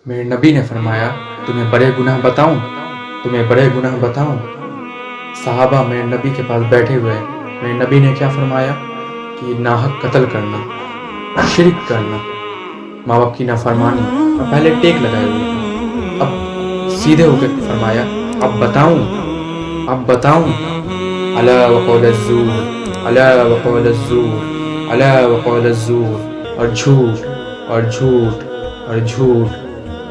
میرے نبی نے فرمایا تمہیں بڑے گناہ بتاؤں؟ صحابہ میرے نبی کے پاس بیٹھے ہوئے ہیں. میرے نبی نے کیا فرمایا کہ ناحق قتل کرنا، شرک کرنا، ماں باپ کی نافرمانی. اور پہلے ٹیک لگائے ہوئے تھے، اب سیدھے ہو کے فرمایا اب بتاؤں الا وقول الزور، الا وقول الزور، الا وقول الزور، اور جھوٹ.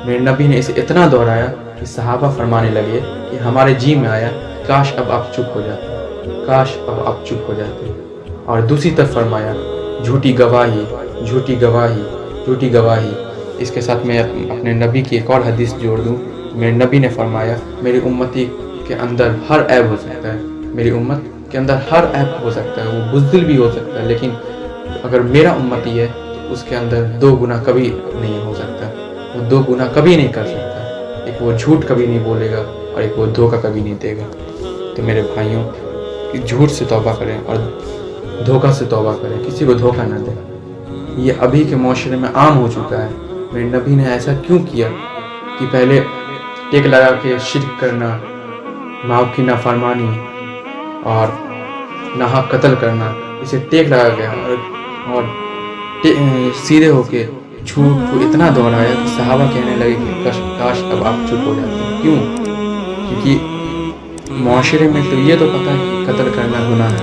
میرے نبی نے اسے اتنا دہرایا کہ صحابہ فرمانے لگے کہ ہمارے جی میں آیا کاش اب آپ چپ ہو جاتے. اور دوسری طرف فرمایا جھوٹی گواہی. اس کے ساتھ میں اپنے نبی کی ایک اور حدیث جوڑ دوں. میرے نبی نے فرمایا میری امتی کے اندر ہر عیب ہو سکتا ہے، میری امت کے اندر ہر عیب ہو سکتا ہے، وہ بزدل بھی ہو سکتا ہے، لیکن اگر میرا امتی ہے تو اس کے اندر 2 گناہ کبھی نہیں ہو سکتا، وہ 2 گناہ کبھی نہیں کر سکتا. ایک وہ جھوٹ کبھی نہیں بولے گا اور ایک وہ دھوکہ کبھی نہیں دے گا. تو میرے بھائیوں، جھوٹ سے توبہ کریں اور دھوکہ سے توبہ کریں، کسی کو دھوکہ نہ دیں. یہ ابھی کے معاشرے میں عام ہو چکا ہے. میرے نبی نے ایسا کیوں کیا کہ پہلے ٹیک لگا کے شرک کرنا، ماں کی نافرمانی اور ناحق قتل کرنا، اسے ٹیک لگا گیا اور سیدھے ہو کے جھوٹ کو اتنا دہرایا کہ صحابہ کہنے لگے کہ کاش اب آپ چپ ہو جاتے. کیوں؟ کیونکہ معاشرے میں تو یہ تو پتہ ہے کہ قتل کرنا گناہ ہے،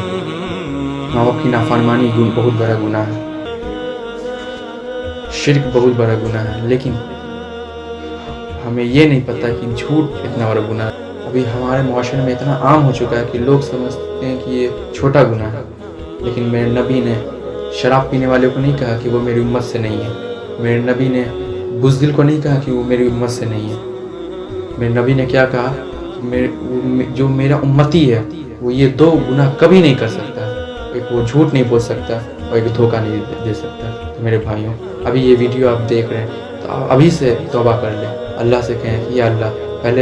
ماں باپ کی نافرمانی بہت بڑا گناہ ہے، شرک بہت بڑا گناہ ہے، لیکن ہمیں یہ نہیں پتہ کہ جھوٹ اتنا بڑا گناہ ہے. ابھی ہمارے معاشرے میں اتنا عام ہو چکا ہے کہ لوگ سمجھتے ہیں کہ یہ چھوٹا گناہ ہے. لیکن میرے نبی نے شراب پینے والے کو نہیں کہا کہ وہ میری امت سے نہیں ہے. میرے نبی نے بزدل کو نہیں کہا کہ وہ میری امت سے نہیں ہے. میرے نبی نے کیا کہا؟ جو میرا امتی ہے وہ یہ 2 گناہ کبھی نہیں کر سکتا، ایک وہ جھوٹ نہیں بول سکتا اور ایک دھوکہ نہیں دے سکتا. تو میرے بھائیوں، ابھی یہ ویڈیو آپ دیکھ رہے ہیں تو آپ ابھی سے توبہ کر لیں، اللہ سے کہیں کہ یا اللہ پہلے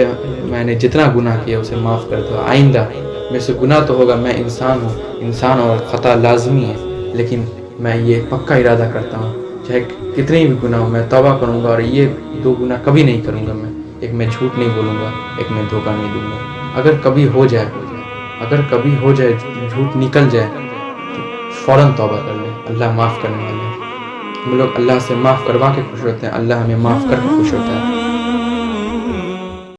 میں نے جتنا گناہ کیا اسے معاف کر دو، آئندہ میرے سے گناہ تو ہوگا، میں انسان اور خطا لازمی ہے، لیکن میں یہ پکا ارادہ کرتا ہوں چاہے کتنے بھی گناہ ہو میں توبہ کروں گا اور یہ 2 گناہ کبھی نہیں کروں گا. ایک میں جھوٹ نہیں بولوں گا، ایک میں دھوکہ نہیں دوں گا. اگر کبھی ہو جائے جھوٹ نکل جائے تو فوراً توبہ کر لیں، اللہ معاف کرنے والا ہے. ہم لوگ اللہ سے معاف کروا کے خوش ہوتے ہیں، اللہ ہمیں معاف کر کے خوش ہوتا ہے.